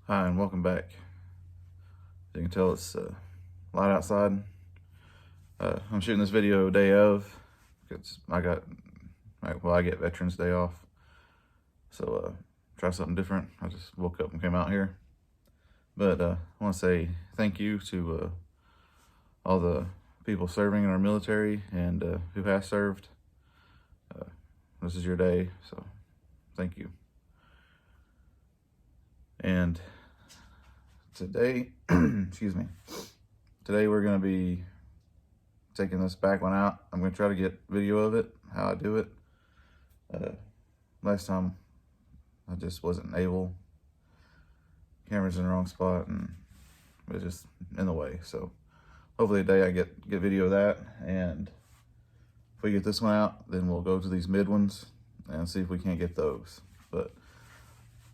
Hi and welcome back. As you can tell, it's light outside. I'm shooting this video day of because I get Veterans Day off. So try something different. I just woke up and came out here. But I want to say thank you to all the people serving in our military and who has served. This is your day, so thank you. And today, excuse me, today we're going to be taking this back one out. I'm going to try to get video of it, how I do it. Last time I just wasn't able. Camera's in the wrong spot and it was just in the way. So hopefully today I get video of that, and if we get this one out, then we'll go to these mid ones and see if we can't get those. But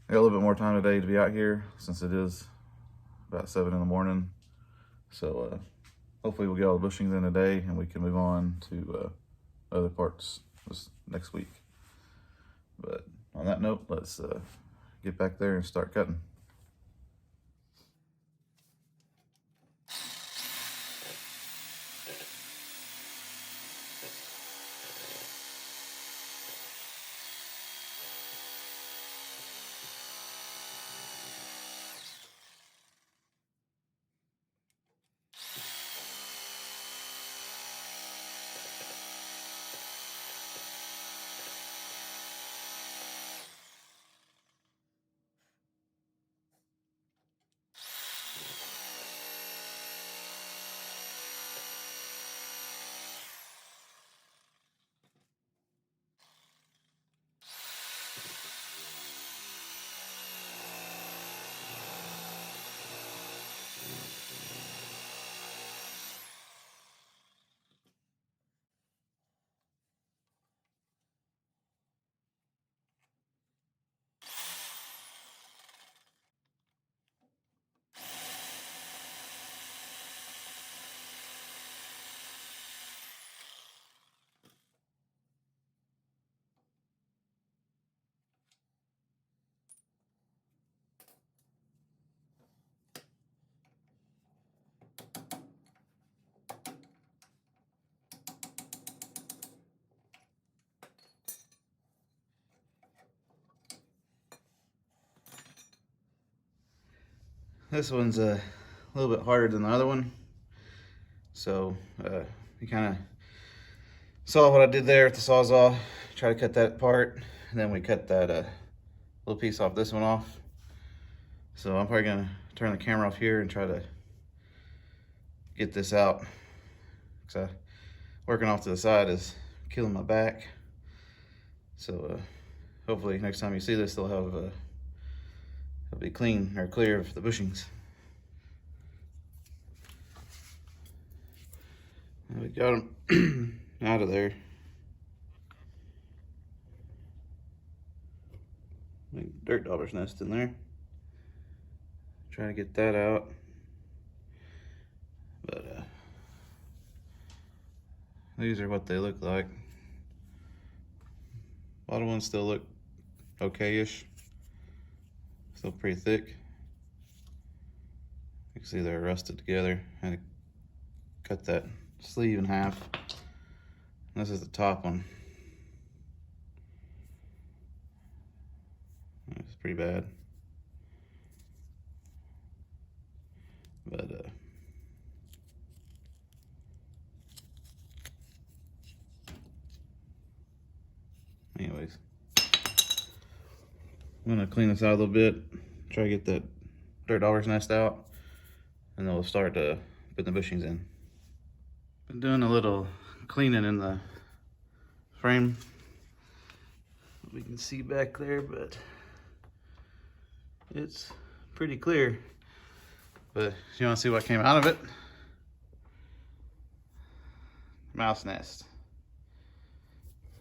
I got a little bit more time today to be out here since it is about 7 in the morning. So hopefully we'll get all the bushings in today and we can move on to other parts this next week. But on that note, let's get back there and start cutting. This one's a little bit harder than the other one. So you kind of saw what I did there with the Sawzall. Try to cut that apart, and then we cut that little piece off this one off. So I'm probably gonna turn the camera off here and try to get this out, because working off to the side is killing my back. So hopefully next time you see this, they'll have it'll be clean or clear of the bushings. We got them out of there. Dirt dauber's nest in there. Trying to get that out. But these are what they look like. Bottom ones still look okay-ish. Still pretty thick. You can see they're rusted together. I had to cut that sleeve in half. This is the top one. It's pretty bad. But anyways, I'm gonna clean this out a little bit, try to get that dirt dauber's nest out, and then we'll start putting the bushings in. Been doing a little cleaning in the frame. We can see back there, but it's pretty clear. But if you want to see what came out of it, mouse nest.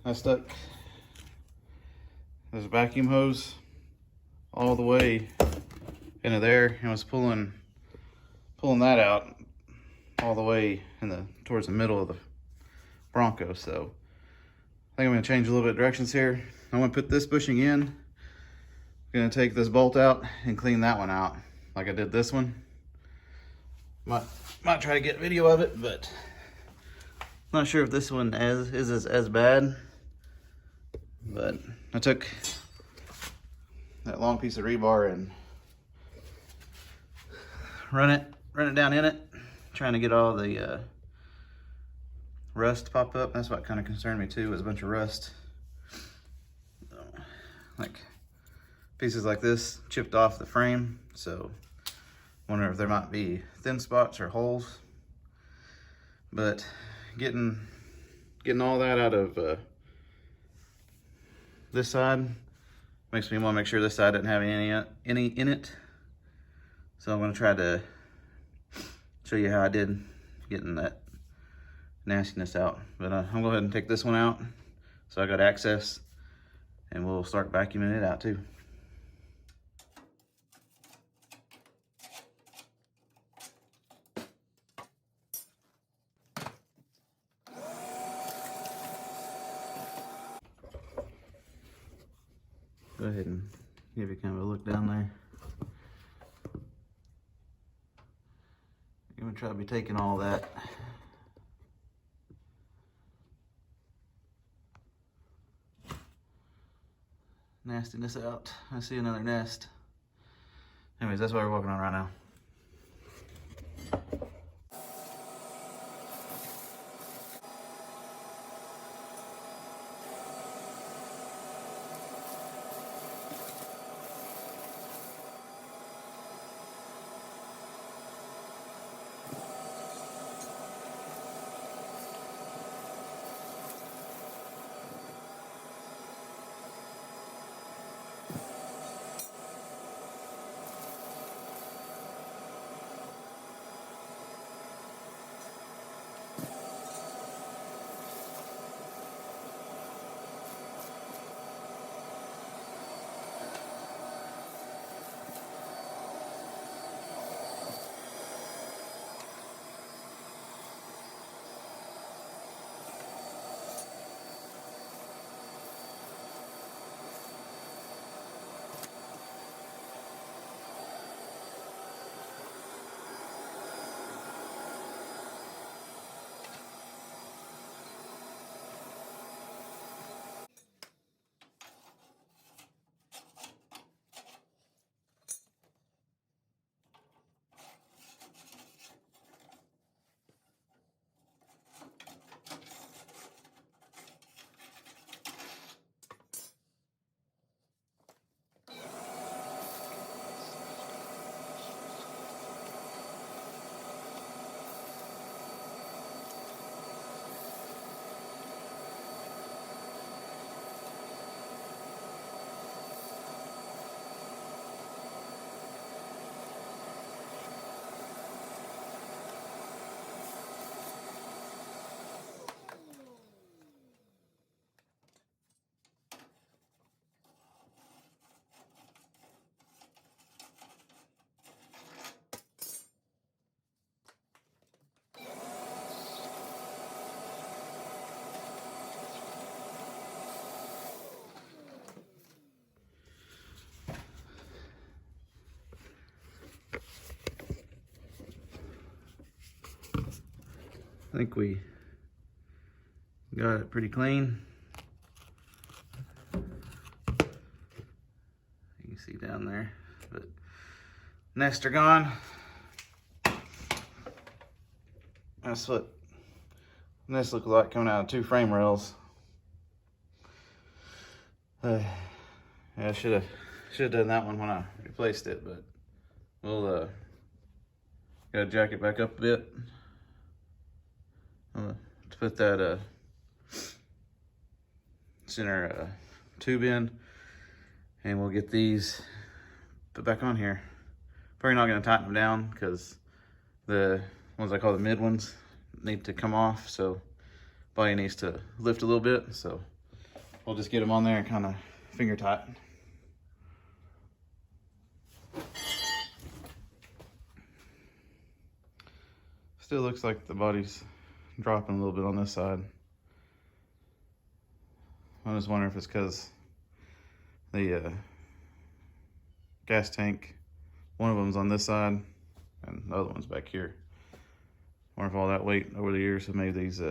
I stuck this vacuum hose all the way into there and was pulling that out all the way towards the middle of the Bronco. So I think I'm gonna change a little bit of directions here. I'm gonna put this bushing in Gonna take this bolt out and clean that one out like I did this one. Might try to get video of it, but not sure if this one is as bad. But I took that long piece of rebar and run it down in it, trying to get all the rust pop up. That's what kind of concerned me too, was a bunch of rust. Like pieces like this chipped off the frame, so wonder if there might be thin spots or holes. But getting all that out of this side makes me want to make sure this side doesn't have any in it. So I'm going to try to show you how I did getting that nastiness out. But I'm going to go ahead and take this one out so I got access, and we'll start vacuuming it out too. Go ahead and give you kind of a look down there. I'm gonna try to be taking all that nastiness out. I see another nest. Anyways, that's what we're working on right now. I think we got it pretty clean. You can see down there, but nests are gone. That's what nests look like coming out of 2 frame rails. Yeah, I should have done that one when I replaced it, but we'll gotta jack it back up a bit. To put that center tube in, and we'll get these put back on here. Probably not going to tighten them down because the ones I call the mid ones need to come off, so body needs to lift a little bit. So we'll just get them on there and kind of finger tight. Still looks like the body's dropping a little bit on this side. I just wonder if it's because the gas tank. One of them's on this side, and the other one's back here. I wonder if all that weight over the years have made these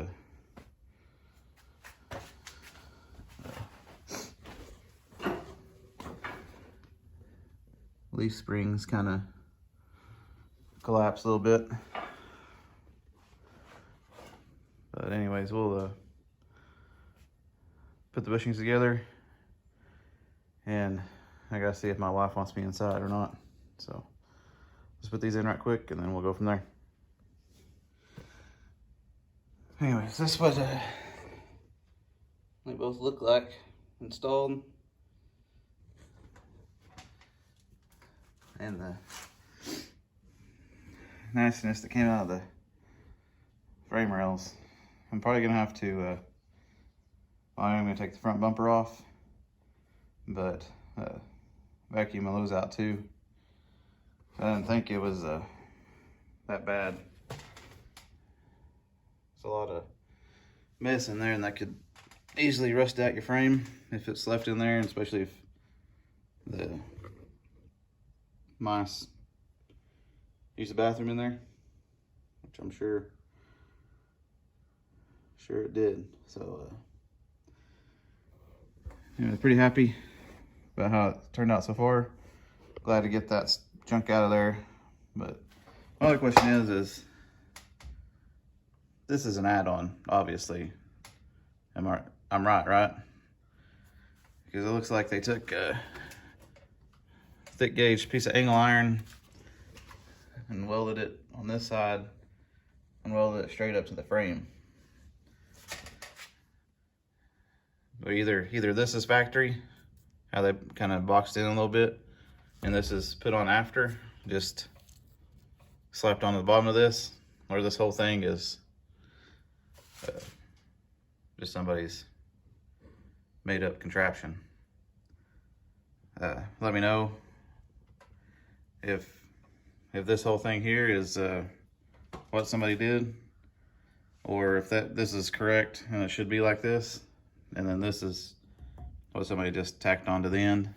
leaf springs kind of collapse a little bit. But anyways, we'll put the bushings together, and I gotta see if my wife wants me inside or not. So let's put these in right quick, and then we'll go from there. Anyways, this is what they both look like installed. And the nastiness that came out of the frame rails. I'm probably gonna have to, well, I'm gonna take the front bumper off, but vacuum those out too. I didn't think it was that bad. There's a lot of mess in there, and that could easily rust out your frame if it's left in there, and especially if the mice use the bathroom in there, which I'm sure it did. So anyway, pretty happy about how it turned out so far. Glad to get that junk out of there. But my other question is this is an add-on, obviously. I'm right? Because it looks like they took a thick gauge piece of angle iron and welded it on this side and welded it straight up to the frame. But either this is factory, how they kind of boxed in a little bit, and this is put on after, just slapped onto the bottom of this, or this whole thing is just somebody's made up contraption. Let me know if this whole thing here is what somebody did, or if this is correct and it should be like this, and then this is what somebody just tacked onto the end.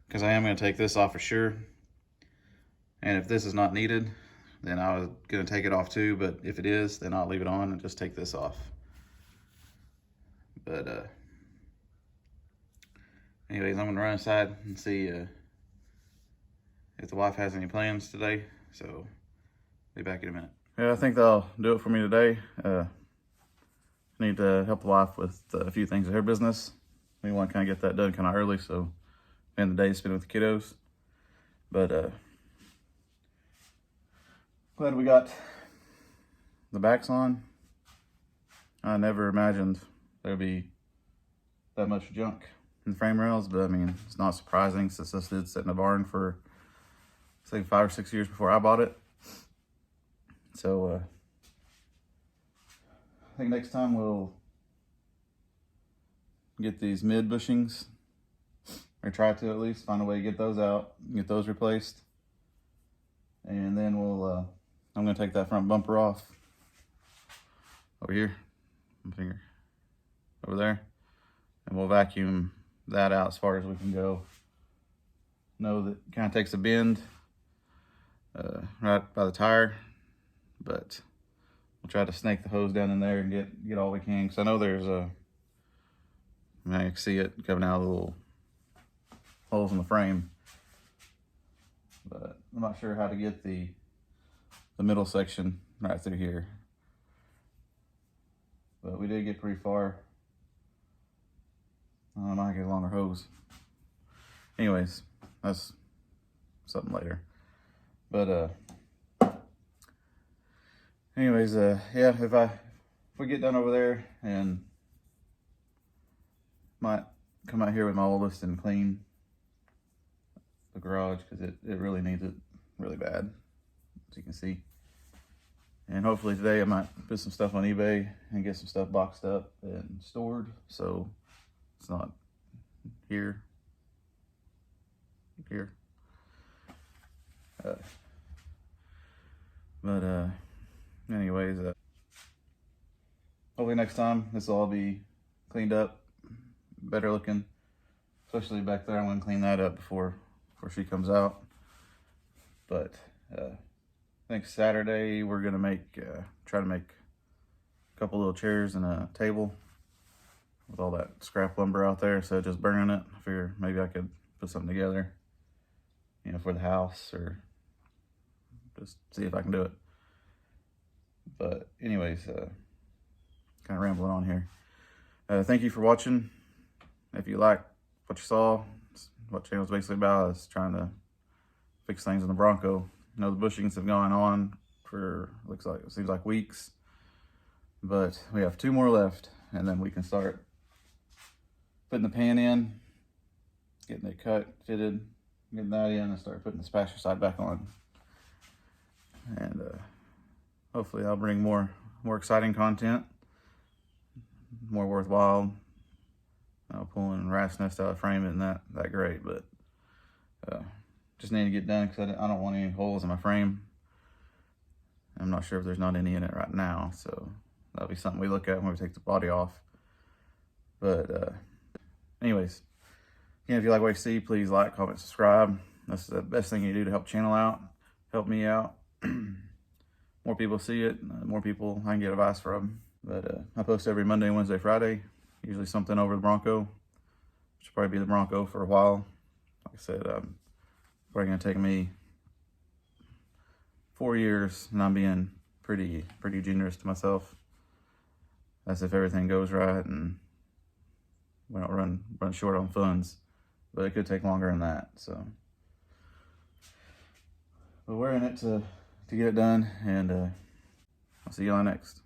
Because I am going to take this off for sure, and if this is not needed, then I was going to take it off too, but if it is, then I'll leave it on and just take this off. But anyways, I'm going to run inside and see if the wife has any plans today, so be back in a minute. Yeah, I think that'll do it for me today. I need to help the wife with a few things of her business. We want to kind of get that done kind of early, so end the day spent with the kiddos. But glad we got the backs on. I never imagined there'd be that much junk in the frame rails, but I mean, it's not surprising since this did sit in the barn for, say, 5 or 6 years before I bought it. So I think next time we'll get these mid bushings, or try to at least find a way to get those out, get those replaced. And then we'll, I'm gonna take that front bumper off over here, my finger, over there, and we'll vacuum that out as far as we can go. Know that it kind of takes a bend right by the tire, but we'll try to snake the hose down in there and get all we can. Because I know there's I can see it coming out of the little holes in the frame, but I'm not sure how to get the middle section right through here. But we did get pretty far. I might get a longer hose. Anyways, that's something later. But anyways, yeah, if we get done over there, and might come out here with my oldest and clean the garage, because it really needs it really bad, as you can see. And hopefully today I might put some stuff on eBay and get some stuff boxed up and stored, so it's not here. But anyways, hopefully next time this will all be cleaned up, better looking. Especially back there, I'm gonna clean that up before before she comes out. But I think Saturday we're gonna make try to make a couple little chairs and a table with all that scrap lumber out there, so just burning it. I figure maybe I could put something together, you know, for the house, or just see if I can do it. But anyways, kind of rambling on here. Thank you for watching. If you like what you saw, what the channel's basically about is trying to fix things in the Bronco. You know, the bushings have gone on for, it seems like weeks, but we have 2 more left, and then we can start putting the pan in, getting it cut, fitted, getting that in, and start putting the spasher side back on. And hopefully I'll bring more exciting content, more worthwhile. Pulling rat's nest out of frame isn't that great, but just need to get done because I don't want any holes in my frame. I'm not sure if there's not any in it right now, so that'll be something we look at when we take the body off. But anyways, again, if you like what you see, please like, comment, subscribe. That's the best thing you do to help the channel out, help me out. More people see it, more people I can get advice from. But I post every Monday, Wednesday, Friday, usually something over the Bronco. Should probably be the Bronco for a while. Like I said, probably gonna take me 4 years, and I'm being pretty generous to myself. That's if everything goes right and we don't run short on funds. But it could take longer than that. So, but we're in it to get it done, and I'll see you on next.